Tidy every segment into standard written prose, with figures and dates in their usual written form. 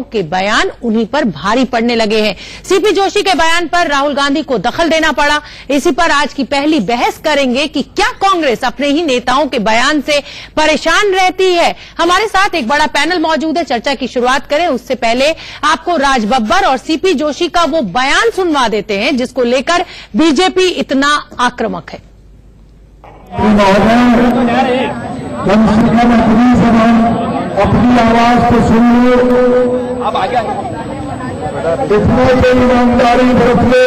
के बयान उन्हीं पर भारी पड़ने लगे हैं। सीपी जोशी के बयान पर राहुल गांधी को दखल देना पड़ा। इसी पर आज की पहली बहस करेंगे कि क्या कांग्रेस अपने ही नेताओं के बयान से परेशान रहती है। हमारे साथ एक बड़ा पैनल मौजूद है। चर्चा की शुरुआत करें उससे पहले आपको राज बब्बर और सीपी जोशी का वो बयान सुनवा देते हैं जिसको लेकर बीजेपी इतना आक्रामक है। कम से कम अपनी आवाज को सुन लो, इतना तो ईमानदारी बरत लो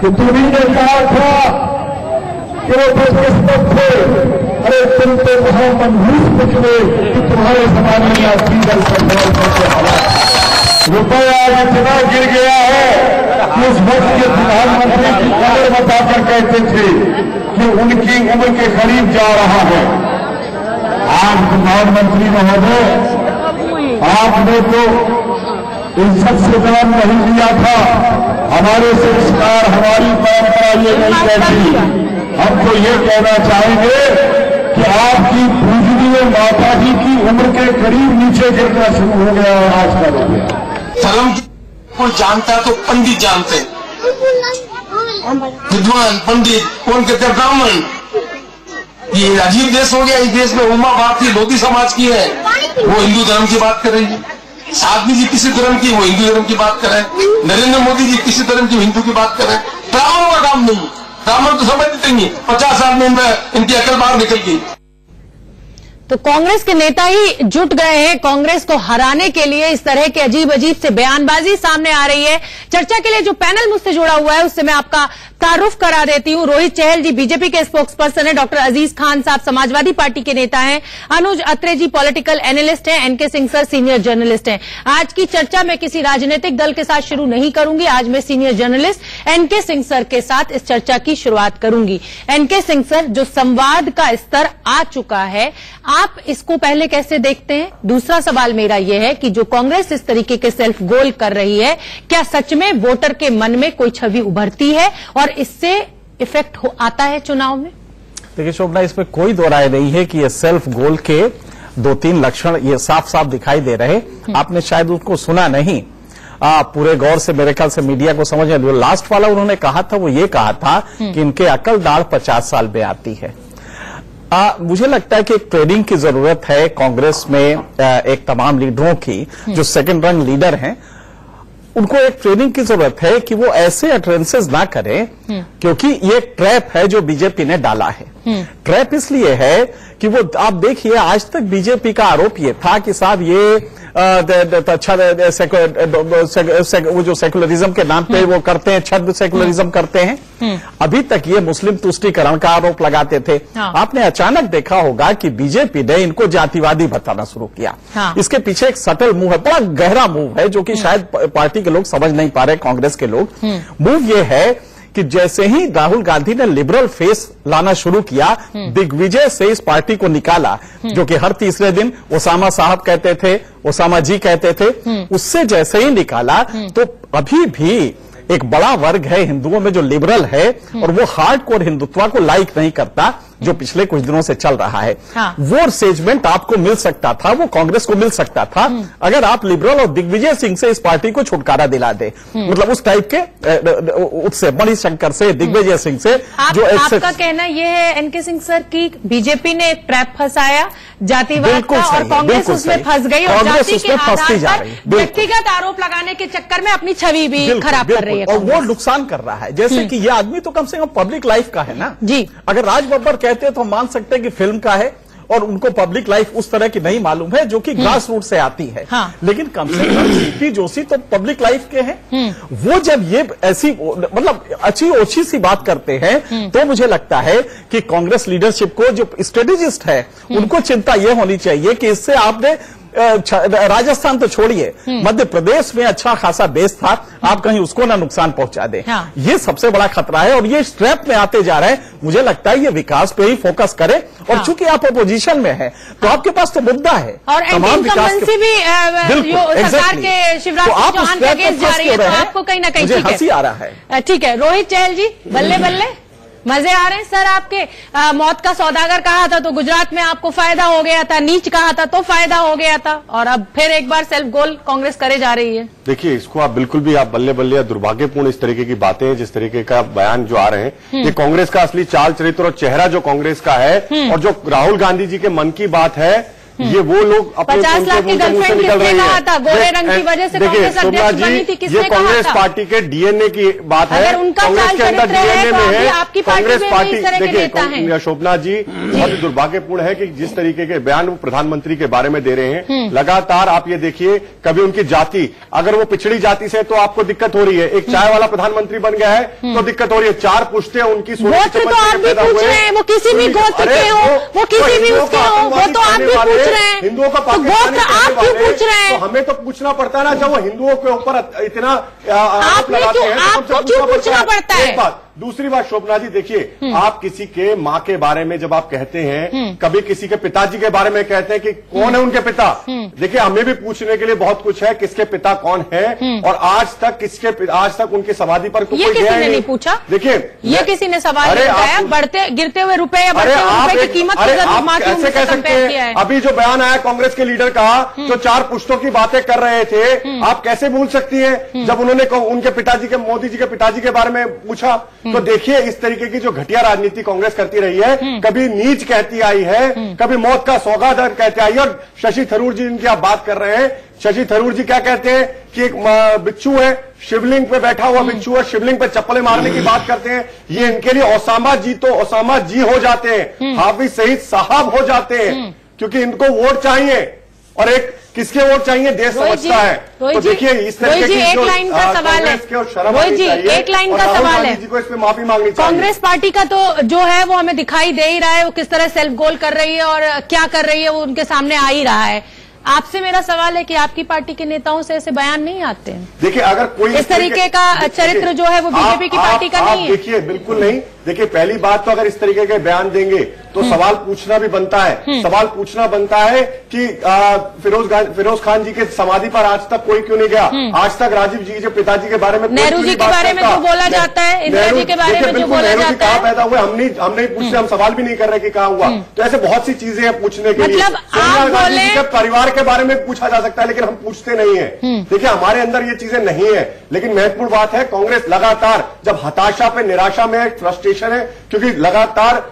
कि तुम्ही ने कहा था कि वो बदकिस्मत थे, अरे तुम तो वहां मनहूस निकले कि तुम्हारे जमाने में सीधल रुपया इतना गिर गया है कि उस वक्त के प्रधानमंत्री की खबर बताकर कहते थे कि उनकी उम्र के करीब जा रहा है। आज प्रधानमंत्री महोदय, आपने तो इज्जत से काम नहीं लिया था। हमारे संस्कार, हमारी परंपरा ये नहीं कहती। हम तो ये कहना चाहेंगे कि आपकी पूजनीय माता जी की उम्र के करीब नीचे गिरना शुरू हो गया और आज का हो गया। धर्म को जानता तो पंडित जानते, विद्वान पंडित कौन कहते हैं ब्राह्मण। ये अजीब देश हो गया। इस देश में उम्मा बाप की लोधी समाज की है, वो हिंदू धर्म की बात कर रही है। साधवी जी किसी धर्म की, वो हिंदू धर्म की बात कर रहे हैं। नरेंद्र मोदी जी किसी धर्म की, हिंदू की बात कर रहे हैं। ब्राह्मणों का काम नहीं, ब्राह्मण तो समझते नहीं। 50 साल में इनकी अकल बाहर निकल गई। तो कांग्रेस के नेता ही जुट गए हैं कांग्रेस को हराने के लिए। इस तरह के अजीब अजीब से बयानबाजी सामने आ रही है। चर्चा के लिए जो पैनल मुझसे जुड़ा हुआ है उससे मैं आपका तारुफ करा देती हूं। रोहित चहल जी बीजेपी के स्पोक्स पर्सन है, डॉक्टर अजीज खान साहब समाजवादी पार्टी के नेता हैं, अनुज अत्रे जी पॉलिटिकल एनालिस्ट हैं, N K Singh sir senior journalist हैं। आज की चर्चा मैं किसी राजनीतिक दल के साथ शुरू नहीं करूंगी। आज मैं senior journalist N K Singh sir के साथ इस चर्चा की शुरुआत करूंगी। एनके सिंह सर, जो संवाद का स्तर आ चुका है, आप इसको पहले कैसे देखते हैं? दूसरा सवाल मेरा यह है कि जो कांग्रेस इस तरीके के सेल्फ गोल कर रही है, क्या सच में वोटर के मन में कोई छवि उभरती है और इससे इफेक्ट आता है चुनाव में? देखिए शोभना, इसमें कोई दो राय नहीं है कि ये सेल्फ गोल के 2-3 लक्षण ये साफ साफ दिखाई दे रहे। आपने शायद उसको सुना नहीं पूरे गौर से, मेरे ख्याल से मीडिया को समझ में। लास्ट वाला उन्होंने कहा था, वो ये कहा था कि इनके अकल दाढ़ 50 साल में आती है। मुझे लगता है कि एक ट्रेनिंग की जरूरत है कांग्रेस में। एक तमाम लीडरों की जो सेकंड रंग लीडर हैं, उनको एक ट्रेनिंग की जरूरत है कि वो ऐसे अटरेंसेस ना करें, क्योंकि ये ट्रैप है जो बीजेपी ने डाला है। ट्रैप इसलिए है कि वो, आप देखिए, आज तक बीजेपी का आरोप ये था कि साहब ये अच्छा वो जो सेकुलरिज्म के नाम पे वो करते हैं, छद्म सेकुलरिज्म करते हैं। अभी तक ये मुस्लिम तुष्टीकरण का आरोप लगाते थे। आपने अचानक देखा होगा कि बीजेपी ने इनको जातिवादी बताना शुरू किया। इसके पीछे एक सटल मूव है, बड़ा गहरा मूव है, जो कि शायद पार्टी के लोग समझ नहीं पा रहे, कांग्रेस के लोग। मूव ये है कि जैसे ही राहुल गांधी ने लिबरल फेस लाना शुरू किया, दिग्विजय से इस पार्टी को निकाला, जो कि हर तीसरे दिन ओसामा साहब कहते थे, ओसामा जी कहते थे, उससे जैसे ही निकाला तो अभी भी एक बड़ा वर्ग है हिंदुओं में जो लिबरल है और वो हार्डकोर हिंदुत्व को लाइक नहीं करता, जो पिछले कुछ दिनों से चल रहा है। वो सेजमेंट आपको मिल सकता था, वो कांग्रेस को मिल सकता था, अगर आप लिबरल और दिग्विजय सिंह से इस पार्टी को छुटकारा दिला दे। मतलब उस टाइप के उससे, मणिशंकर से, दिग्विजय सिंह से। जो आपका कहना यह है एनके सिंह सर की बीजेपी ने एक ट्रैप फंसाया जातिवाद का और कांग्रेस उसमें फंस गई और जाति के आधार पर व्यक्तिगत आरोप लगाने के चक्कर में अपनी छवि भी खराब कर रही है और वो नुकसान कर रहा है। जैसे कि ये आदमी तो कम से कम पब्लिक लाइफ का है ना जी। अगर राज बब्बर कहते हैं तो हम मान सकते हैं कि फिल्म का है और उनको पब्लिक लाइफ उस तरह की नहीं मालूम है, जो कि ग्रास रूट से आती है। लेकिन कम से कम सीपी जोशी तो पब्लिक लाइफ के हैं। वो जब ये ऐसी मतलब अच्छी ओछी सी बात करते हैं, तो मुझे लगता है कि कांग्रेस लीडरशिप को, जो स्ट्रेटेजिस्ट है, उनको चिंता ये होनी चाहिए कि इससे आपने राजस्थान तो छोड़िए, मध्य प्रदेश में अच्छा खासा बेस था, आप कहीं उसको ना नुकसान पहुंचा दे। ये सबसे बड़ा खतरा है और ये स्ट्रैप में आते जा रहे हैं। मुझे लगता है ये विकास पे ही फोकस करे और चूंकि आप अपोजिशन में है तो आपके पास तो मुद्दा है और तमाम विकास भी सरकार के शिवराज सिंह चौहान के अगेंस्ट जा रही है, तो आपको कहीं ना कहीं हंसी आ रहा है। ठीक है, रोहित चहल जी, बल्ले बल्ले। मजे आ रहे हैं सर आपके? मौत का सौदागर कहा था तो गुजरात में आपको फायदा हो गया था, नीच कहा था तो फायदा हो गया था, और अब फिर एक बार सेल्फ गोल कांग्रेस करे जा रही है। देखिए, इसको आप बिल्कुल भी आप बल्ले बल्ले या दुर्भाग्यपूर्ण इस तरीके की बातें, जिस तरीके का बयान जो आ रहे हैं, ये कांग्रेस का असली चाल चरित्र और चेहरा जो कांग्रेस का है, और जो राहुल गांधी जी के मन की बात है, ये वो लोग अपने 50 लाख की गर्लफ्रेंड किसने कहा था? गोरे रंग की वजह से कांग्रेस अध्यक्ष बनी थी, किसने कहा था? ये कांग्रेस पार्टी के डीएनए की बात है। अगर उनका कांग्रेस चाल के अंदर चरित्र है डीएनए तो में है आपकी कांग्रेस पार्टी। देखिए शोभना जी, बहुत ही दुर्भाग्यपूर्ण है कि जिस तरीके के बयान वो प्रधानमंत्री के बारे में दे रहे हैं, लगातार आप ये देखिए, कभी उनकी जाति, अगर वो पिछड़ी जाति से तो आपको दिक्कत हो रही है, एक चाय वाला प्रधानमंत्री बन गया है तो दिक्कत हो रही है, 4 पुश्ते उनकी गोत्र तो आप भी पूछ रहे हैं, वो किसी भी गोत्र के हो, वो किसी भी उसके हो, वो तो आप भी पूछ रहे हैं। हिंदुओं का आप क्यों पूछ रहे हैं? तो हमें तो पूछना पड़ता है ना, जब वो हिंदुओं के ऊपर इतना आरोप लगाते हैं, आपको क्यों पूछना पड़ता है? एक बात, दूसरी बात शोभना जी, देखिए, आप किसी के माँ के बारे में जब आप कहते हैं, कभी किसी के पिताजी के बारे में कहते हैं कि कौन है उनके पिता, देखिए हमें भी पूछने के लिए बहुत कुछ है, किसके पिता कौन है, और आज तक उनकी समाधि पर तो ये कोई किसी ने नहीं पूछा। देखिए, ये किसी ने सवाल नहीं उठाया, बढ़ते गिरते हुए रुपए या बढ़ते हुए रुपए की कीमत ऐसे कह सकते हैं। अभी जो बयान आया कांग्रेस के लीडर का, जो 4 पुश्तों की बातें कर रहे थे, आप कैसे भूल सकती हैं? जब उन्होंने उनके पिताजी के, मोदी जी के पिताजी के बारे में पूछा, तो देखिए इस तरीके की जो घटिया राजनीति कांग्रेस करती रही है, कभी नीच कहती आई है, कभी मौत का सौगागर कहती आई है। और शशि थरूर जी जिनकी आप बात कर रहे हैं, शशि थरूर जी क्या कहते हैं कि एक बिच्छू है, शिवलिंग पे बैठा हुआ बिच्छू है, शिवलिंग पे चप्पलें मारने की बात करते हैं। ये इनके लिए ओसामा जी हो जाते हैं, हाफिज सईद साहब हो जाते हैं, क्योंकि इनको वोट चाहिए, और एक किसके वोट चाहिए देश समझता है। तो देखिए इस तरीके की एक लाइन का सवाल है, रोहित जी एक लाइन का सवाल है, जी को इसमें माफी मांगनी चाहिए। कांग्रेस पार्टी का तो जो है वो हमें दिखाई दे ही रहा है, वो किस तरह सेल्फ गोल कर रही है और क्या कर रही है वो उनके सामने आ ही रहा है। आपसे मेरा सवाल है कि आपकी पार्टी के नेताओं से ऐसे बयान नहीं आते हैं? देखिए, अगर कोई इस तरीके का चरित्र जो है वो बीजेपी की पार्टी का नहीं है। देखिए, बिल्कुल नहीं। देखिए, पहली बात तो अगर इस तरीके के बयान देंगे तो सवाल पूछना भी बनता है। सवाल पूछना बनता है कि फिरोज खान जी के समाधि पर आज तक कोई क्यों नहीं गया? आज तक राजीव जी के पिताजी के बारे में, नेहरू जी के बारे में जो बोला जाता है, इंदिरा जी के बारे में जो बोला जाता है, कहाँ पैदा हुए हम नहीं पूछते, हम सवाल भी नहीं कर रहे कि कहाँ हुआ। तो ऐसे बहुत सी चीजें हैं पूछने के लिए। मतलब आप बोले परिवार के बारे में पूछा जा सकता है, लेकिन हम पूछते नहीं है। देखिए, हमारे अंदर ये चीजें नहीं है। लेकिन महत्वपूर्ण बात है, कांग्रेस लगातार जब हताशा पे, निराशा में, फ्रस्ट्रेशन है, क्योंकि लगातार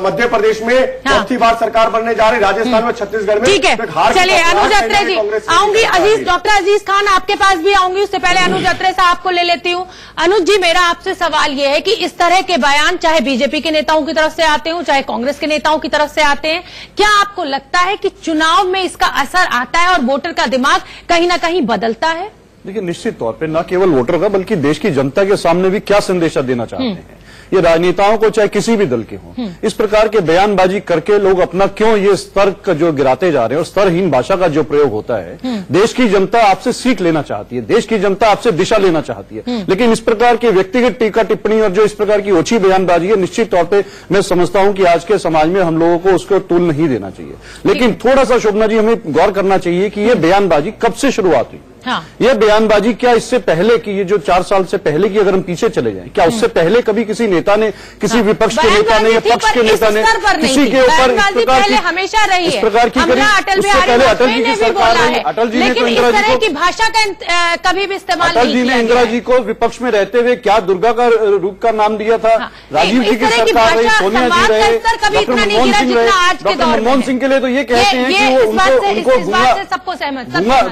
मध्य प्रदेश में चौथी बार सरकार बनने जा रही, राजस्थान में, छत्तीसगढ़ में। ठीक है, चलिए अनुज अत्रे जी आऊंगी, डॉक्टर अजीज खान आपके पास भी आऊंगी, उससे पहले अनुज अत्रे साहब को ले लेती हूँ। अनुज जी, मेरा आपसे सवाल यह है कि इस तरह के बयान चाहे बीजेपी के नेताओं की तरफ से आते हो, चाहे कांग्रेस के नेताओं की तरफ से आते हैं, क्या आपको लगता है कि चुनाव में इसका असर आता है और वोटर का दिमाग कहीं ना कहीं बदलता है? देखिए, निश्चित तौर पे न केवल वोटर का बल्कि देश की जनता के सामने भी क्या संदेशा देना चाहते हैं ये राजनेताओं को, चाहे किसी भी दल के हों, इस प्रकार के बयानबाजी करके लोग अपना क्यों ये स्तर जो गिराते जा रहे हैं और स्तरहीन भाषा का जो प्रयोग होता है। देश की जनता आपसे सीख लेना चाहती है, देश की जनता आपसे दिशा लेना चाहती है, लेकिन इस प्रकार की व्यक्तिगत टीका टिप्पणी और जो इस प्रकार की ओछी बयानबाजी है, निश्चित तौर पर मैं समझता हूं कि आज के समाज में हम लोगों को उसको तूल नहीं देना चाहिए। लेकिन थोड़ा सा शोभना जी हमें गौर करना चाहिए कि ये बयानबाजी कब से शुरुआत हुई। हाँ। यह बयानबाजी क्या इससे पहले की, ये जो 4 साल से पहले की अगर हम पीछे चले जाएं, क्या उससे पहले कभी किसी नेता ने, किसी विपक्ष के नेता ने या पक्ष के नेता ने किसी के ऊपर इस प्रकार की हमेशा रही है, इस प्रकार की करी? उससे पहले अटल जी की सरकार रही, अटल जी ने तो इंदिरा जी को, भाषा का कभी भी इस्तेमाल अटल जी ने इंदिरा जी को विपक्ष में रहते हुए क्या दुर्गा का रूप का नाम दिया था। राजीव जी की सरकार रही, सोनिया जी रहे, डॉक्टर मनमोहन सिंह रहे। डॉक्टर मनमोहन सिंह के लिए तो ये कहते हैं कि उनको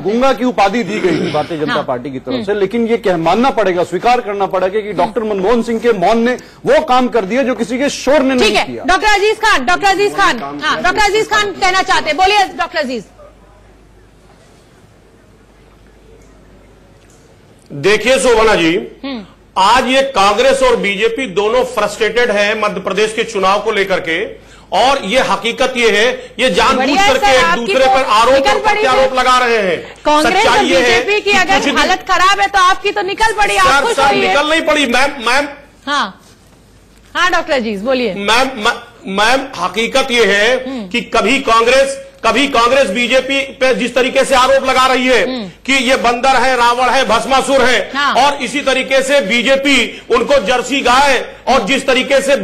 गूंगा की उपाधि दी गई थी भारतीय जनता पार्टी की तरफ से, लेकिन ये मानना पड़ेगा, स्वीकार करना पड़ेगा कि डॉक्टर मनमोहन सिंह के मौन ने वो काम कर दिया जो किसी के शोर ने नहीं किया। डॉक्टर अजीज खान, डॉक्टर अजीज खान कहना चाहते, बोलिए डॉक्टर अजीज। देखिए शोभना जी, आज ये कांग्रेस और बीजेपी दोनों फ्रस्ट्रेटेड है मध्य प्रदेश के चुनाव को लेकर के, और ये हकीकत ये है, ये जानबूझ करके एक दूसरे पर आरोप लगा रहे हैं। कांग्रेस और बीजेपी की अगर हालत खराब है तो आपकी तो निकल पड़ी, आप खुश होइए। निकल नहीं पड़ी मैम। हाँ डॉक्टर अजीज बोलिए। मैम हकीकत ये है कि कभी कांग्रेस कभी कांग्रेस बीजेपी पे जिस तरीके से आरोप लगा रही है कि ये बंदर है, रावण है, भस्मासुर है, और इसी तरीके से बीजेपी उनको जर्सी गाय और जिस तरीके से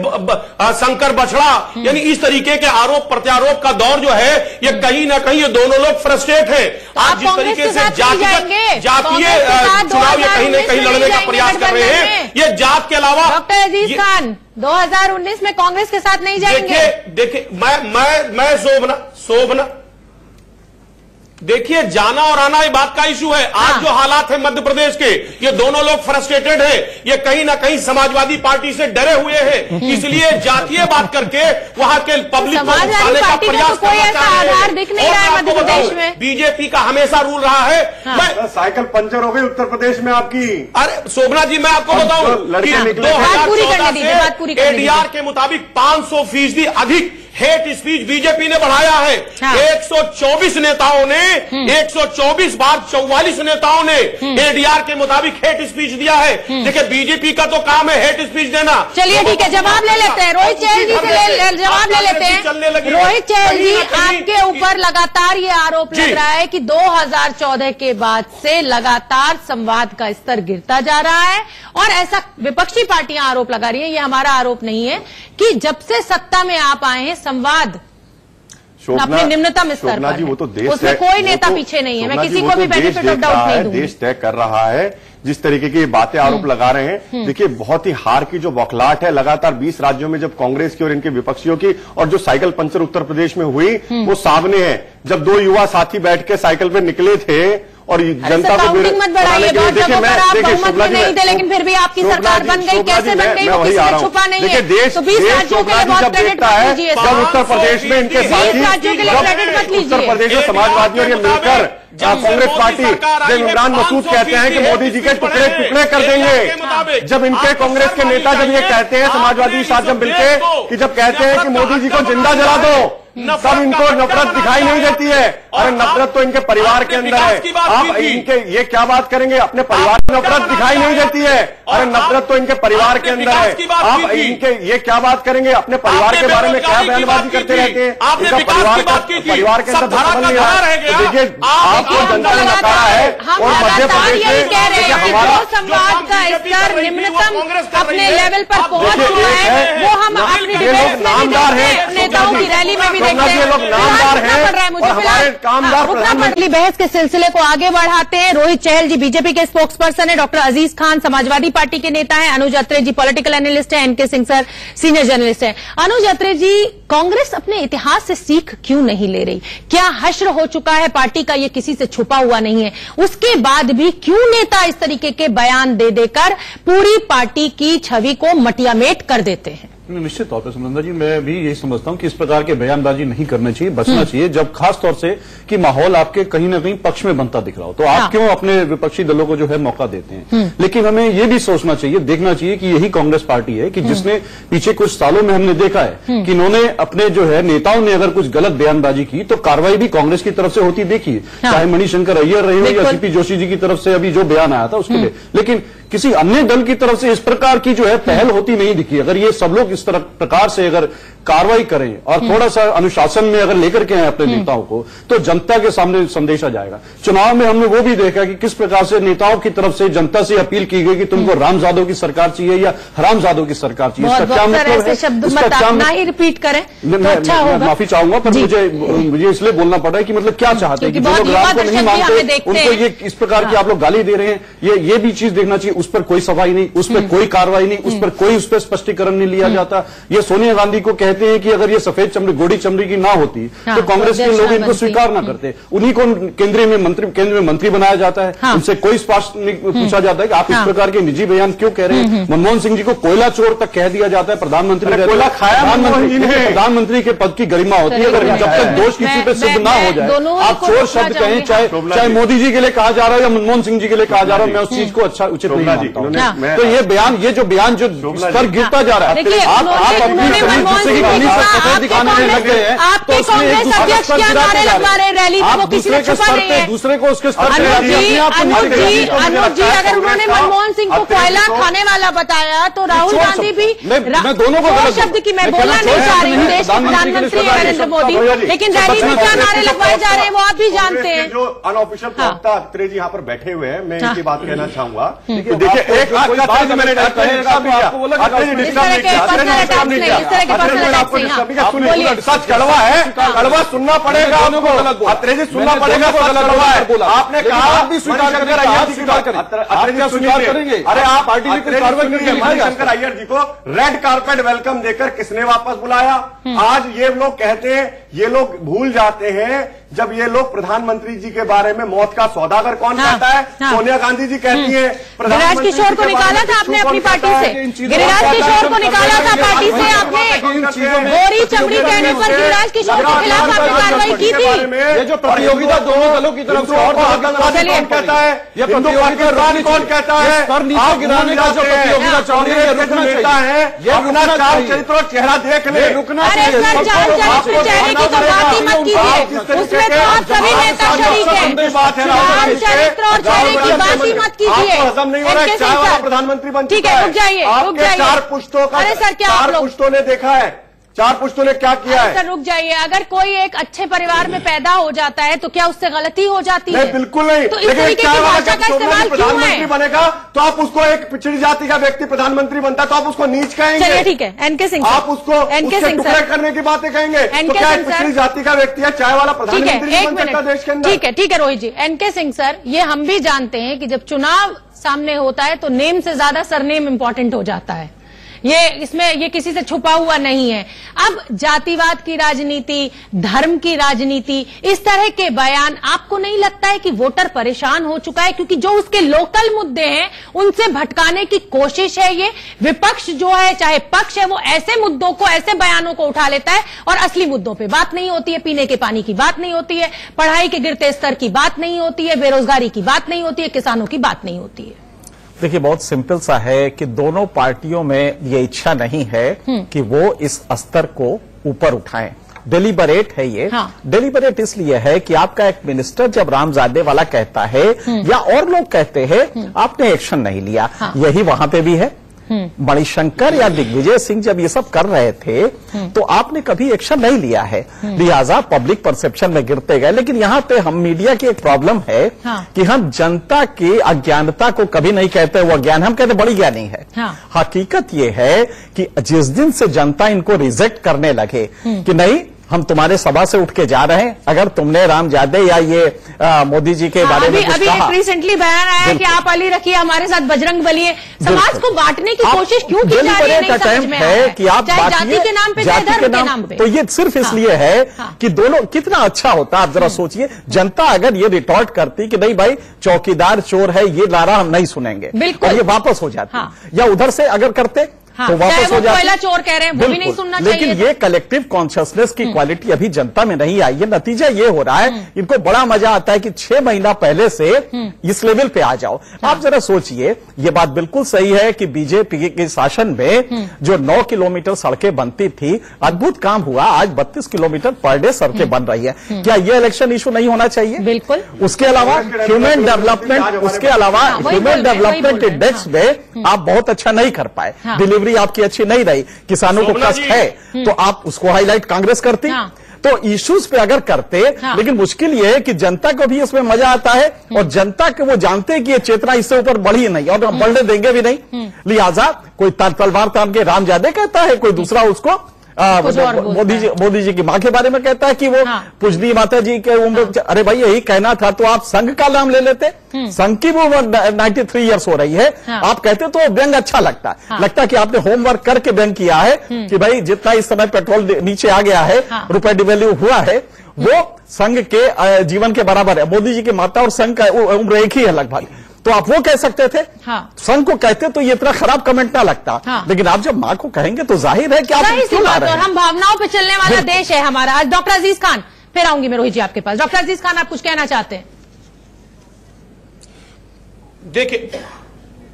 शंकर बछड़ा, यानी इस तरीके के आरोप प्रत्यारोप का दौर जो है, ये कहीं ना कहीं ये दोनों लोग फ्रस्ट्रेट हैं। आज जिस तरीके से जातीय चुनाव ये कहीं ना कहीं लड़ने का प्रयास कर रहे हैं, ये जात के अलावा। डॉक्टर अजीज खान 2019 में कांग्रेस के साथ नहीं जाएंगे? देखिए मैं शोभना देखिए, जाना और आना ये बात का इशू है। आज जो हालात है मध्य प्रदेश के, ये दोनों लोग फ्रस्ट्रेटेड हैं, ये कहीं ना कहीं समाजवादी पार्टी से डरे हुए हैं, इसलिए जातीय बात करके वहां के पब्लिक को उठाने का प्रयास करना चाह रहे हैं। मध्य प्रदेश में बीजेपी का हमेशा रूल रहा है। मैं साइकिल पंचर हो गई उत्तर प्रदेश में आपकी। अरे शोभना जी, मैं आपको बताऊं कि 2014 से एडीआर के मुताबिक 500% अधिक हेट स्पीच बीजेपी ने बढ़ाया है। 124 नेताओं ने 124 बार 44 नेताओं ने एडीआर के मुताबिक हेट स्पीच दिया है। देखिए, बीजेपी का तो काम है हेट स्पीच देना। चलिए ठीक है, जवाब ले लेते हैं रोहित चहल जी से, जवाब ले लेते हैं। रोहित चहल जी, आपके ऊपर लगातार ये आरोप लग रहा है कि 2014 के बाद से लगातार संवाद का स्तर गिरता जा रहा है, और ऐसा विपक्षी पार्टियां आरोप लगा रही है, ये हमारा आरोप नहीं है, कि जब से सत्ता में आप आए हैं संवाद अपने निम्नतम स्तर पर, वो तो देश उसमें कोई नेता पीछे नहीं है। मैं किसी को भी बेनिफिट ऑफ डाउट नहीं दूंगी। देश तय कर रहा है जिस तरीके की बातें आरोप लगा रहे हैं। देखिए, बहुत ही हार की जो बौखलाहट है लगातार 20 राज्यों में, जब कांग्रेस की और इनके विपक्षियों की, और जो साइकिल पंचर उत्तर प्रदेश में हुई वो सामने है। जब दो युवा साथी बैठ के साइकिल पे निकले थे और जनता को मत बढ़ाइए, बहुत जगहों पर आप बहुमत में नहीं थे, लेकिन फिर भी आपकी सरकार बन गई। कैसे बन गई वो किसी ने छुपा नहीं है। तो 20 राज्यों के लिए बहुत क्रेडिट मत लीजिए। जब उत्तर प्रदेश में इनके साथी, राज्यों के लिए क्रेडिट मत लीजिए। उत्तर प्रदेश में समाजवादी और ये मिलकर कांग्रेस पार्टी, जब इमरान मसूद कहते हैं कि मोदी जी के टुकड़े टुकड़े कर देंगे, जब इनके कांग्रेस के नेता जब ये कहते हैं, समाजवादी साथ जब मिलके, कि जब कहते हैं कि मोदी जी को जिंदा जला दो, तब इनको नफरत दिखाई नहीं देती है। अरे नफरत तो इनके परिवार के अंदर है। आप इनके ये क्या बात करेंगे, अपने परिवार में नफरत दिखाई नहीं देती है। अरे नफरत तो इनके परिवार के अंदर है। आप इनके ये क्या बात करेंगे, अपने परिवार के बारे में क्या बयानबाजी करते रहते हैं। इनका परिवार के अंदर धर्म नहीं है। देखिए, आपको जनता ने नकारा है, और मध्य प्रदेश में हमारा संवाद का स्तर निम्नतम अपने लेवल पर पहुंच चुका है। वो हम अपनी डिबेट में भी नेताओं की रैली में भी देखते हैं। लोग नामदार हैं, मुझे हमारे कामदार प्रधानमंत्री। बहस के सिलसिले को आगे बढ़ाते हैं। रोहित चहल जी बीजेपी के स्पोक्स पर्सन है, डॉक्टर अजीज खान समाजवादी पार्टी के नेता हैं, अनुज अत्रे जी पॉलिटिकल एनालिस्ट हैं, N K Singh sir senior journalist हैं। अनुज अत्रे जी, कांग्रेस अपने इतिहास से सीख क्यों नहीं ले रही? क्या हश्र हो चुका है पार्टी का, ये किसी से छुपा हुआ नहीं है? उसके बाद भी क्यों नेता इस तरीके के बयान दे देकर पूरी पार्टी की छवि को मटियामेट कर देते हैं? निश्चित तौर पर सुनंदा जी, मैं भी यही समझता हूं कि इस प्रकार के बयानबाजी नहीं करनी चाहिए, बचना चाहिए, जब खास तौर से कि माहौल आपके कहीं ना कहीं पक्ष में बनता दिख रहा हो, तो आप क्यों अपने विपक्षी दलों को जो है मौका देते हैं। लेकिन हमें ये भी सोचना चाहिए, देखना चाहिए कि यही कांग्रेस पार्टी है कि जिसने पिछले कुछ सालों में हमने देखा है कि इन्होंने अपने जो है नेताओं ने अगर कुछ गलत बयानबाजी की तो कार्रवाई भी कांग्रेस की तरफ से होती देखी, चाहे मणिशंकर अय्यर रहे हो या सीपी जोशी जी की तरफ से अभी जो बयान आया था उसके लिए। लेकिन किसी अन्य दल की तरफ से इस प्रकार की जो है पहल होती नहीं दिखी। अगर ये सब लोग इस प्रकार से अगर कार्रवाई करें और थोड़ा सा अनुशासन में अगर लेकर के आए अपने नेताओं को, तो जनता के सामने संदेशा जाएगा। चुनाव में हमने वो भी देखा कि किस प्रकार से नेताओं की तरफ से जनता से अपील की गई कि तुमको रामजादों की सरकार चाहिए या हरामजादों की सरकार चाहिए। इसका क्या मतलब है? इसका क्या ना ही रिपीट करें तो अच्छा होगा। मैं माफी चाहूंगा, पर मुझे इसलिए बोलना पड़ रहा है कि मतलब क्या चाहते हैं कि जो लोग राम को नहीं मानते उनको ये इस प्रकार की आप लोग गाली दे रहे हैं। ये भी चीज देखना चाहिए, उस पर कोई सफाई नहीं, उस पर कोई कार्रवाई नहीं, उस पर कोई उस पर स्पष्टीकरण नहीं लिया जाता। ये सोनिया गांधी को कहते हैं कि अगर ये सफेद चमड़ी गोड़ी चमड़ी की ना होती तो कांग्रेस के लोग इनको स्वीकार ना करते। उन्हीं को केंद्र में मंत्री बनाया जाता है, उनसे कोई स्पष्ट नहीं पूछा जाता है कि आप इस प्रकार के निजी बयान क्यों कह रहे हैं। मनमोहन सिंह जी को कोयला चोर तक कह दिया जाता है, प्रधानमंत्री प्रधानमंत्री के पद की गरिमा होती है। अगर जब तक दोष किसी पे सिद्ध ना हो जाए, आप चोर शब्द कहें, चाहे मोदी जी के लिए कहा जा रहा है या मनमोहन सिंह जी के लिए कहा जा रहा है, मैं उस चीज को अच्छा उचित नहीं मानता हूं। तो ये जो बयान जो स्तर गिरता जा रहा है, आप अपनी जिससे कि आपके कांग्रेस अध्यक्ष क्या नारे लगवा रहे रैली में, वो किसी ने छुपा नहीं है। दूसरे को उसके अनुज जी अगर उन्होंने मनमोहन सिंह को कोयला खाने वाला बताया तो राहुल गांधी भी दोनों को शब्द की मैं बोलना नहीं चाह रही हूँ, देश के प्रधानमंत्री नरेंद्र मोदी, लेकिन रैली में क्या नारे लगवाए जा रहे हैं वो आप भी जानते हैं। जो अनऑफिशियल प्रवक्ता अत्रे जी यहाँ पर बैठे हुए हैं, मैं इनकी बात कहना चाहूंगा। देखिए एक सच कड़वा है, कड़वा सुनना पड़ेगा आपको, अत्रे जी सुनना पड़ेगा, कड़वा है। आपने कहा स्वीकार करेंगे, अरे आप पार्टी में मणिशंकर अय्यर जी को रेड कारपेट वेलकम देकर किसने वापस बुलाया? आज ये लोग कहते हैं, ये लोग भूल जाते हैं जब ये लोग प्रधानमंत्री जी के बारे में मौत का सौदागर कौन कहता है? सोनिया गांधी जी कहती है। गिरिराज किशोर को निकाला था आपने अपनी पार्टी से, गिरिराज किशोर को निकाला था पार्टी से आपने, गोरी चमड़ी कहने पर गिरिराज किशोर के खिलाफ आपने कार्रवाई की थी। ये जो प्रतियोगिता दोनों दलों की तरफ से और कौन कहता है? ये प्रतियोगिता कौन कहता है? आप गिराने का जो प्रतियोगिता चल रही है, रुकना है, ये अपना चाल चरित्र और चेहरा देख ले, रुकना चाहिए। चाल चरित्र चेहरे की तो बात ही मत कीजिए, उसमें तो आप सभी नेता शरीक हैं। चाल चरित्र और चेहरे की बात ही मत कीजिए। हजम नहीं हो रहा है, चाय वाला प्रधानमंत्री बन ठीक है, रुक जाइए, रुक जाइए। 4 पुश्तों का, अरे सर क्या 4 पुश्तों ने देखा है, 4 पुश्तों ने क्या किया है? सर रुक जाइए, अगर कोई एक अच्छे परिवार में पैदा हो जाता है तो क्या उससे गलती हो जाती है? नहीं, बिल्कुल नहीं। तो इस तरीके की भाषा का इस्तेमाल क्यों है? बनेगा तो आप उसको, एक पिछड़ी जाति का व्यक्ति प्रधानमंत्री बनता है तो आप उसको नीच कहेंगे? चलिए ठीक है, एनके सिंह आप उसको टुकड़े करने की बातें कहेंगे तो क्या एक पिछड़ी जाति का व्यक्ति है चाय वाला प्रधानमंत्री बन सकता देश के अंदर? ठीक है रोहित जी। एनके सिंह सर, ये हम भी जानते हैं कि जब चुनाव सामने होता है तो नेम से ज्यादा सरनेम इंपॉर्टेंट हो जाता है, ये किसी से छुपा हुआ नहीं है। अब जातिवाद की राजनीति, धर्म की राजनीति, इस तरह के बयान, आपको नहीं लगता है कि वोटर परेशान हो चुका है? क्योंकि जो उसके लोकल मुद्दे हैं उनसे भटकाने की कोशिश है ये विपक्ष जो है, चाहे पक्ष है, वो ऐसे मुद्दों को, ऐसे बयानों को उठा लेता है और असली मुद्दों पे बात नहीं होती है। पीने के पानी की बात नहीं होती है, पढ़ाई के गिरते स्तर की बात नहीं होती है, बेरोजगारी की बात नहीं होती है, किसानों की बात नहीं होती है। देखिए बहुत सिंपल सा है कि दोनों पार्टियों में ये इच्छा नहीं है कि वो इस स्तर को ऊपर उठाएं। डेलिबरेट है ये। डेलिबरेट इसलिए है कि आपका एक मिनिस्टर जब रामजादे वाला कहता है या और लोग कहते हैं आपने एक्शन नहीं लिया, यही वहां पे भी है। मणिशंकर या दिग्विजय सिंह जब ये सब कर रहे थे तो आपने कभी एक्शन नहीं लिया है, लिहाजा पब्लिक परसेप्शन में गिरते गए। लेकिन यहाँ पे हम मीडिया की एक प्रॉब्लम है कि हम जनता की अज्ञानता को कभी नहीं कहते वो ज्ञान, हम कहते बड़ी ज्ञानी है। हकीकत ये है कि जिस दिन से जनता इनको रिजेक्ट करने लगे कि नहीं हम तुम्हारे सभा से उठ के जा रहे हैं, अगर तुमने रामजादे या ये मोदी जी के बारे में कुछ कहा। अभी रिसेंटली बयान आया कि आप अली रखिए, हमारे साथ बजरंग बली है। समाज को बांटने की कोशिश क्यों की जा रही है? नहीं समझ में है कि आप जाति के नाम पे, जाति के नाम पे। तो ये सिर्फ इसलिए है कि दोनों कितना अच्छा होता। आप जरा सोचिए, जनता अगर ये रिटॉर्ट करती कि नहीं भाई चौकीदार चोर है, ये नारा हम नहीं सुनेंगे, और ये वापस हो जाती, या उधर से अगर करते तो वापस हो जाती। पहला चोर कह रहे हैं वो भी नहीं सुनना चाहिए। लेकिन ये कलेक्टिव कॉन्शियसनेस की क्वालिटी अभी जनता में नहीं आई है। नतीजा ये हो रहा है, इनको बड़ा मजा आता है कि 6 महीना पहले से इस लेवल पे आ जाओ। आप जरा सोचिए, ये बात बिल्कुल सही है कि बीजेपी के शासन में जो 9 किलोमीटर सड़कें बनती थी, अद्भुत काम हुआ। आज 32 किलोमीटर पर डे सड़कें बन रही है। क्या ये इलेक्शन इशू नहीं होना चाहिए? बिल्कुल। उसके अलावा ह्यूमन डेवलपमेंट, उसके अलावा ह्यूमन डेवलपमेंट इंडेक्स में आप बहुत अच्छा नहीं कर पाए, डिलीवरी आपकी अच्छी नहीं रही, किसानों को कष्ट है, तो आप उसको हाईलाइट कांग्रेस करती। तो इश्यूज पे अगर करते, लेकिन मुश्किल ये है कि जनता को भी इसमें मजा आता है और जनता को वो जानते हैं कि ये चेतना इससे ऊपर बढ़ी नहीं और हम बढ़ने देंगे भी नहीं। लिहाजा कोई तलवार तान के रामजादे कहता है, कोई दूसरा उसको मोदी जी की मां के बारे में कहता है कि वो पूजनीय माता जी के उम्र। अरे भाई यही कहना था तो आप संघ का नाम ले लेते। संघ की वो 93 ईयर्स हो रही है, आप कहते तो व्यंग अच्छा लगता है। लगता है कि आपने होमवर्क करके व्यंग किया है कि भाई जितना इस समय पेट्रोल नीचे आ गया है, रुपए डिवैल्यू हुआ है, वो संघ के जीवन के बराबर है। मोदी जी की माता और संघ का उम्र एक ही है लगभग, तो आप वो कह सकते थे। संघ को कहते तो ये इतना खराब कमेंट ना लगता। लेकिन आप जब मां को कहेंगे तो जाहिर है कि आप क्यों ला रहे हैं। हम भावनाओं पे चलने वाला देश है हमारा। आज डॉक्टर अजीज खान, फिर आऊंगी मैं रोहित जी आपके पास। डॉक्टर अजीज खान, आप कुछ कहना चाहते हैं? देखिए,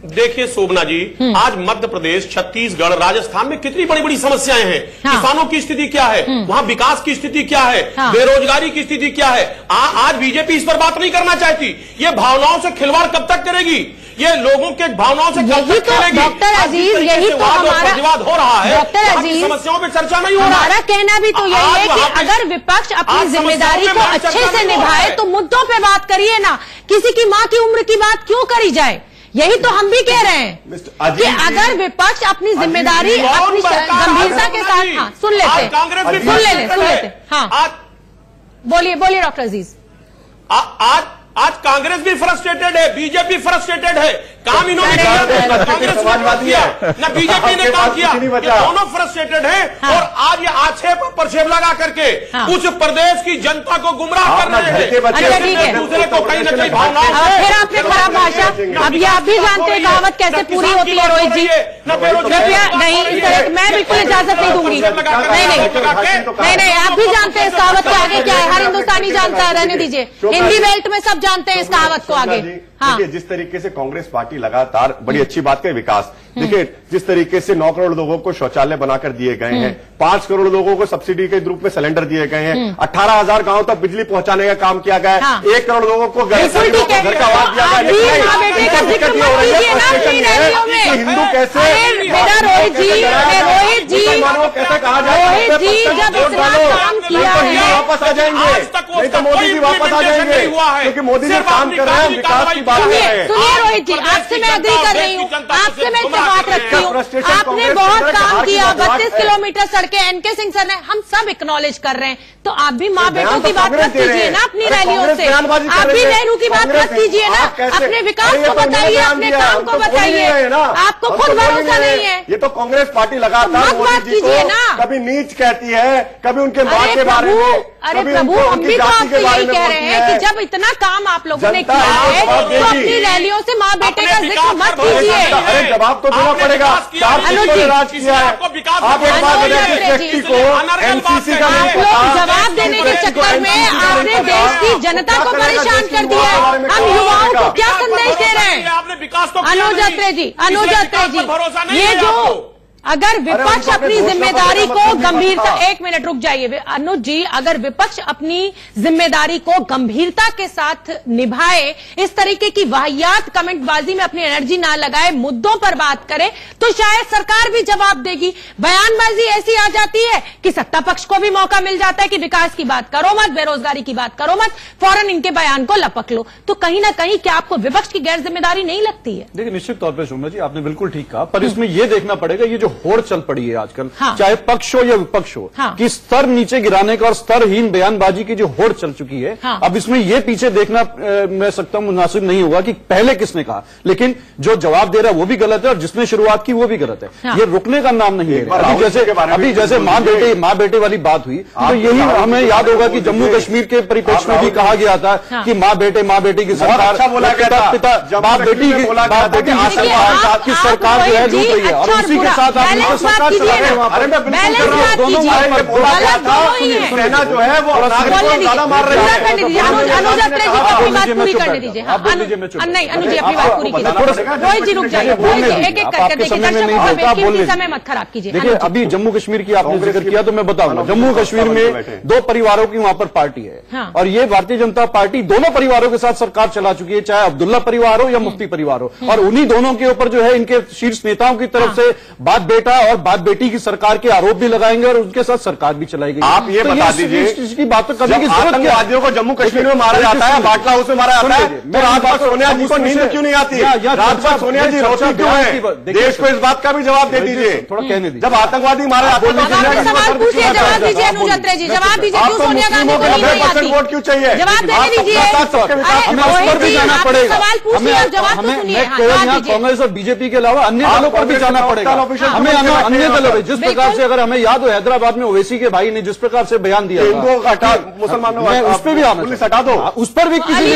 देखिए शोभना जी, आज मध्य प्रदेश, छत्तीसगढ़, राजस्थान में कितनी बड़ी बड़ी समस्याएं हैं। किसानों की स्थिति क्या है, वहां विकास की स्थिति क्या है, बेरोजगारी की स्थिति क्या है। आज बीजेपी इस पर बात नहीं करना चाहती। ये भावनाओं से खिलवाड़ कब तक करेगी, ये लोगों के भावनाओं से कब तक खेलेगी। डॉक्टर अजीज, यही तो हमारा प्रतिवाद हो रहा है। डॉक्टर अजीज, समस्याओं पर चर्चा नहीं हो रहा। हमारा कहना भी तो यही है कि अगर विपक्ष अपनी जिम्मेदारी को अच्छे से निभाए तो मुद्दों पे बात करिए ना, किसी की मां की उम्र की बात क्यों करी जाए। यही तो हम भी कह रहे हैं कि अगर विपक्ष अपनी जिम्मेदारी अपनी गंभीरता के साथ सुन लेते हाँ बोलिए डॉक्टर अजीज। आज कांग्रेस भी फ्रस्ट्रेटेड है, बीजेपी फ्रस्ट्रेटेड है। काम इन्होंने कांग्रेस किया न बीजेपी ने काम किया, ये दोनों फ्रस्ट्रेटेड हैं। और आज ये आक्षेप प्रक्षेप लगा करके कुछ प्रदेश की जनता को गुमराह कर रहे हैं, दूसरे को कहीं न कहीं भावना। फिर आपने खराब भाषा, अब ये आप भी जानते हैं कहावत कैसे पूरी होती है रोहित जी। कृपया नहीं, इस तरह मैं बिल्कुल इजाजत नहीं दूंगी। नहीं, आप भी जानते हैं इस कहावत के आगे क्या है, हर हिंदुस्तानी जानता है, रहने दीजिए। हिंदी बेल्ट में सब जानते हैं इस कहावत को आगे। देखिए जिस तरीके से कांग्रेस पार्टी लगातार, बड़ी अच्छी बात है विकास, देखिए जिस तरीके से 9 करोड़ लोगों को शौचालय बनाकर दिए गए हैं, 5 करोड़ लोगों को सब्सिडी के रूप में सिलेंडर दिए गए हैं, 18,000 गांव तक बिजली पहुंचाने का काम किया गया है, 1 करोड़ लोगों को घर का आवास दिया गया है। हिंदू कैसे रोहित जी कैसे कहा जाए, जब इतना काम किया है वापस आ जाएंगे, नहीं तो मोदी जी वापस आ जाएंगे, क्योंकि मोदी जी काम कर रहे हैं, विकास की बात कर रहे हैं। सुनिए रोहित जी, आपसे मैं एग्री कर रही हूँ, आपसे मैं बात रखती हूँ। आपने बहुत काम किया, 32 किलोमीटर सड़कें एनके सिंह सर ने, हम सब एक्नॉलेज कर रहे हैं। तो आप भी माँ बेटों की बात मत कीजिए ना अपनी रैलियों से, आप भी नेहरू की बात मत कीजिए ना, अपने विकास को बताइए, अपने काम को बताइए। आपको खुद भरोसा नहीं है। ये तो कांग्रेस पार्टी लगातार मोदी जी को कभी नीच कहती है, कभी उनके माँ के बारे में। अरे प्रभु, हम भी तो आपसे यही कह रहे हैं कि जब इतना काम आप लोगों ने किया है तो अपनी रैलियों से माँ बेटे का जिक्र मत कीजिए। अरे जवाब तो देना पड़ेगा। राज किया है, आप एक बात बताइए, किस व्यक्ति को एनसीसी का जवाब देने के चक्कर में आपने देश की जनता को परेशान कर दिया है। हम युवाओं को क्या संदेश दे रहे हैं? अनुज अत्रे जी, ये जो अगर विपक्ष अपनी जिम्मेदारी को गंभीरता, एक मिनट रुक जाइए अनुज जी, अगर विपक्ष अपनी जिम्मेदारी को गंभीरता के साथ निभाए, इस तरीके की वाहियात कमेंटबाजी में अपनी एनर्जी ना लगाए, मुद्दों पर बात करे, तो शायद सरकार भी जवाब देगी। बयानबाजी ऐसी आ जाती है कि सत्ता पक्ष को भी मौका मिल जाता है कि विकास की बात करो मत, बेरोजगारी की बात करो मत, फौरन इनके बयान को लपक लो। तो कहीं ना कहीं क्या आपको विपक्ष की गैर जिम्मेदारी नहीं लगती है? देखिए निश्चित तौर पर शोभना जी, आपने बिल्कुल ठीक कहा, पर इसमें यह देखना पड़ेगा ये जो होड़ चल पड़ी है आजकल, चाहे पक्ष हो या विपक्ष हो, कि स्तर नीचे गिराने का और स्तरहीन बयानबाजी की जो होड़ चल चुकी है, अब इसमें यह पीछे देखना मैं सकता हूं मुनासिब नहीं होगा कि पहले किसने कहा, लेकिन जो जवाब दे रहा है वो भी गलत है और जिसने शुरुआत की वो भी गलत है। ये रुकने का नाम नहीं है। अभी जैसे माँ बेटे वाली बात हुई, तो यही हमें याद होगा कि जम्मू कश्मीर के परिप्रेक्ष्य में भी कहा गया था कि माँ बेटे की सरकार, पिता बाप बेटी की सरकार जो है लूट रही है, और उसी के साथ आप सरकार चला रहे हैं वहां पर। दोनों सेना जो है वो ताला मार रही है। अनुज अत्रे जी को अपनी बात पूरी करने दीजिए। नहीं अनुज जी अपनी बात पूरी कीजिए। रोहित जी रुक जाइए, एक एक करके देखिए, समय मत खराब कीजिए। देखिए अभी जम्मू कश्मीर की आपने जिक्र किया तो मैं बताऊंगा, जम्मू कश्मीर में 2 परिवारों की वहां पर पार्टी है, और ये भारतीय जनता पार्टी दोनों परिवारों के साथ सरकार चला चुकी है, चाहे अब्दुल्ला परिवार हो या मुफ्ती परिवार हो, और उन्हीं दोनों के ऊपर जो है इनके शीर्ष नेताओं की तरफ से बाप बेटा और बाप बेटी की सरकार के आरोप भी लगाएंगे और उनके साथ सरकार भी चलाएगी। आप ये बता दीजिए, इसकी बात करने की जरूरत क्या? आतंकवादियों को जम्मू कश्मीर में मारा जाता है, बाटला हाउस में मारा जाता है, तो रात भर सोनिया जी को नींद क्यों नहीं आती? रात भर सोनिया जी रोती क्यों है? देश को इस बात का भी जवाब दे दीजिए। थोड़ा कहने दीजिए, जब आतंकवादी मारे जाते हैं सवाल पूछिए, जवाब दीजिए अनुज अत्रे जी, जवाब दीजिए। क्यों सोनिया गांधी को नहीं आती? वोट क्यों चाहिए? जवाब देने दीजिए। हमें उस पर भी जाना पड़ेगा। सवाल पूछिए और जवाब तो सुनिए। कांग्रेस और बीजेपी के अलावा अन्य दलों पर भी जाना पड़ेगा। हमें अन्य दलों जिस प्रकार से, अगर हमें याद हो हैदराबाद में ओवैसी के भाई ने जिस प्रकार से बयान दिया मुसलमानों उस पर भी पुलिस हटा दो, उस पर भी किसी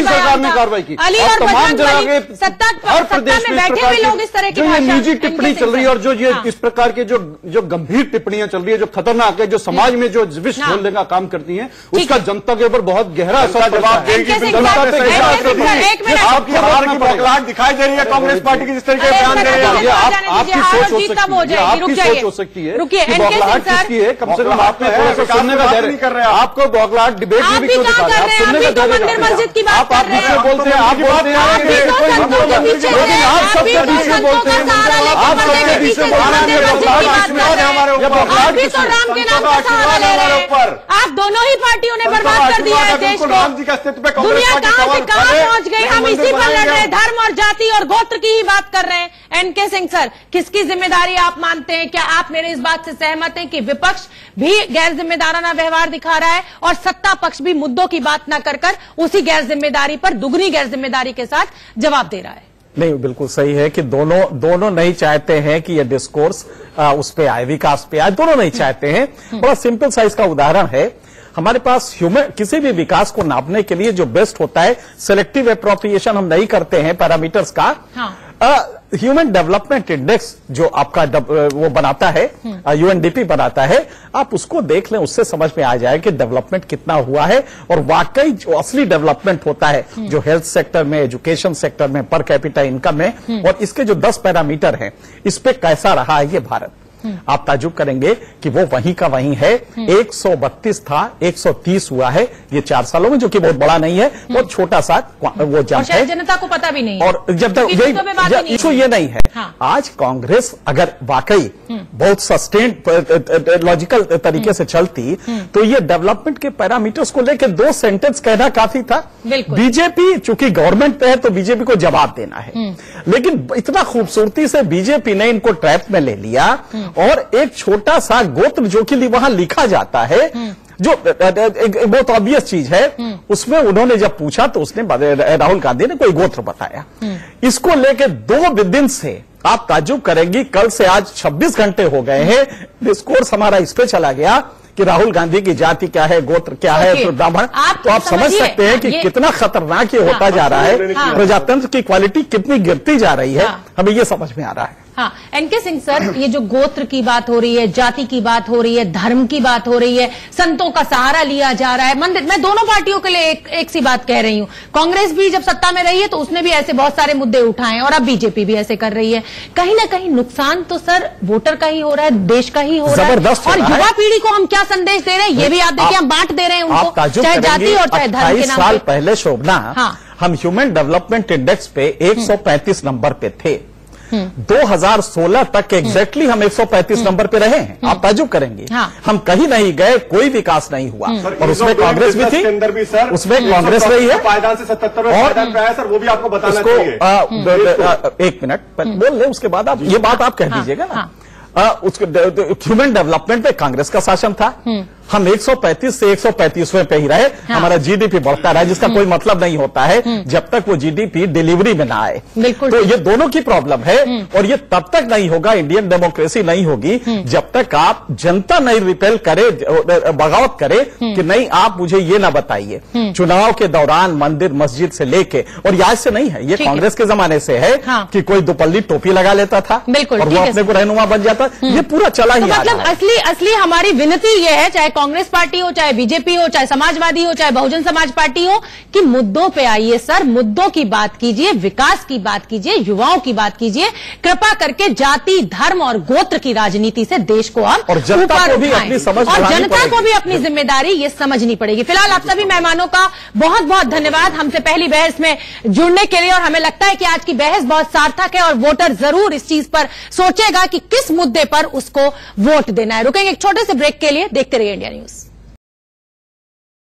सरकार ने कार्रवाई की। तमाम जगह हर प्रदेश में जो ये निजी टिप्पणी चल रही है और जो ये इस प्रकार के जो गंभीर टिप्पणियां चल रही है, जो खतरनाक है, जो समाज में जो विष खोलने का काम करती हैं, उसका जनता के ऊपर बहुत गहरा असर पड़ता है। आपकी बौखलाहट दिखाई दे रही है कांग्रेस पार्टी की जिस तरीके से बयान दे रही है। आपकी सोच हो सकती है, बौखलाहट किसकी है? कम से कम आपने थोड़ा सा सुनने का धैर्य कर रहे हैं। आपको बौखलाहट डिबेट में भी क्यों दिखा रहे हैं? आप सुनने का धैर्य, आप पीछे बोलते हैं, आप बोलते हैं, आप सबके पीछे बोलते हैं, आप सबके पीछे बोलते हैं, हमारे ऊपर। आप दोनों ही पार्टियों ने बर्बाद कर दिया है देश को। राम जी का अस्तित्व पे दुनिया कहां से कहां पहुंच गई, हम इसी पर लड़ रहे हैं। धर्म और जाति और गोत्र की ही बात कर रहे हैं। एनके सिंह सर, किसकी जिम्मेदारी आप मानते हैं? क्या आप मेरे इस बात से सहमत हैं कि विपक्ष भी गैर जिम्मेदाराना व्यवहार दिखा रहा है और सत्ता पक्ष भी मुद्दों की बात न कर उसी गैर जिम्मेदारी पर दुगनी गैर जिम्मेदारी के साथ जवाब दे रहा है? नहीं, बिल्कुल सही है कि दोनों नहीं चाहते हैं कि ये डिस्कोर्स उस पे आए, विकास पे आए। दोनों नहीं चाहते हैं। बड़ा सिंपल सा इसका उदाहरण है, हमारे पास किसी भी विकास को नापने के लिए जो बेस्ट होता है, सिलेक्टिव एप्रोप्रिएशन हम नहीं करते हैं पैरामीटर्स का। ह्यूमन डेवलपमेंट इंडेक्स जो आपका वो बनाता है, यूएनडीपी बनाता है, आप उसको देख लें, उससे समझ में आ जाए कि डेवलपमेंट कितना हुआ है। और वाकई जो असली डेवलपमेंट होता है, जो हेल्थ सेक्टर में, एजुकेशन सेक्टर में, पर कैपिटा इनकम में, और इसके जो 10 पैरामीटर हैं, इस पे कैसा रहा है ये भारत, आप ताजुब करेंगे कि वो वहीं का वहीं है। 132 था, 130 हुआ है ये 4 सालों में, जो कि बहुत बड़ा नहीं है, बहुत छोटा सा वो जंप है। जनता को पता भी नहीं है। और जब तक यही इशू ये नहीं है। आज कांग्रेस अगर वाकई बहुत सस्टेन्ड लॉजिकल तरीके से चलती, तो ये डेवलपमेंट के पैरामीटर्स को लेकर 2 सेंटेंस कहना काफी था। बीजेपी चूंकि गवर्नमेंट पे है तो बीजेपी को जवाब देना है, लेकिन इतना खूबसूरती से बीजेपी ने इनको ट्रैप में ले लिया। और एक छोटा सा गोत्र जो कि वहां लिखा जाता है, जो एक बहुत ऑब्वियस चीज है, उसमें उन्होंने जब पूछा तो उसने, राहुल गांधी ने कोई गोत्र बताया। इसको लेके 2 दिन से आप ताज्जुब करेंगी, कल से आज 26 घंटे हो गए हैं, डिस्कोर्स हमारा इस पे चला गया कि राहुल गांधी की जाति क्या है, गोत्र क्या है, ब्राह्मण। तो आप समझ सकते हैं कि कितना खतरनाक ये होता जा रहा है, प्रजातंत्र की क्वालिटी कितनी गिरती जा रही है, हमें ये समझ में आ रहा है। हाँ, एनके सिंह सर, ये जो गोत्र की बात हो रही है, जाति की बात हो रही है, धर्म की बात हो रही है, संतों का सहारा लिया जा रहा है, मंदिर, मैं दोनों पार्टियों के लिए एक सी बात कह रही हूं। कांग्रेस भी जब सत्ता में रही है तो उसने भी ऐसे बहुत सारे मुद्दे उठाए और अब बीजेपी भी ऐसे कर रही है। कहीं ना कहीं नुकसान तो सर वोटर का ही हो रहा है, देश का ही हो रहा है। और युवा पीढ़ी को हम क्या संदेश दे रहे हैं ये भी आप देखिए, हम बांट दे रहे हैं उनको, चाहे जाति और चाहे धर्म के नाम पे। 28 साल पहले शोभना, हम ह्यूमन डेवलपमेंट इंडेक्स पे 135 नंबर पे थे। 2016 तक एग्जैक्टली हम 135 नंबर पे रहे हैं। आप ताजुब करेंगे, हम कहीं नहीं गए, कोई विकास नहीं हुआ। और उसमें कांग्रेस भी थी, उसमें कांग्रेस रही है, पायदान से 77 और सर, वो भी आपको बताना चाहिए। 1 मिनट बोल ले, उसके बाद आप ये बात आप कह दीजिएगा ना। ह्यूमन डेवलपमेंट पे कांग्रेस का शासन था, हम 135 से 135वें पे ही रहे। हमारा जीडीपी बढ़ता रहा, जिसका कोई मतलब नहीं होता है जब तक वो जीडीपी डिलीवरी में ना आए। तो ये दोनों की प्रॉब्लम है, और ये तब तक नहीं होगा, इंडियन डेमोक्रेसी नहीं होगी, जब तक आप जनता नहीं रिपेल करे, बगावत करे कि नहीं आप मुझे ये ना बताइए। चुनाव के दौरान मंदिर मस्जिद से लेके, और ये आज से नहीं है, ये कांग्रेस के जमाने से है कि कोई दुपल्ली टोपी लगा लेता था और वो अपने को रहनुमा बन जाता, ये पूरा चला ही। मतलब असली हमारी विनती ये है, चाहे कांग्रेस पार्टी हो, चाहे बीजेपी हो, चाहे समाजवादी हो, चाहे बहुजन समाज पार्टी हो, कि मुद्दों पे आइए सर, मुद्दों की बात कीजिए, विकास की बात कीजिए, युवाओं की बात कीजिए। कृपा करके जाति, धर्म और गोत्र की राजनीति से देश को आप और जनता को भी अपनी समझ, और जनता को भी अपनी जिम्मेदारी ये समझनी पड़ेगी। फिलहाल आप सभी मेहमानों का बहुत बहुत धन्यवाद हमसे पहली बहस में जुड़ने के लिए, और हमें लगता है कि आज की बहस बहुत सार्थक है और वोटर जरूर इस चीज पर सोचेगा कि किस मुद्दे पर उसको वोट देना है। रुकेंगे एक छोटे से ब्रेक के लिए, देखते रहिए इंडिया न्यूज।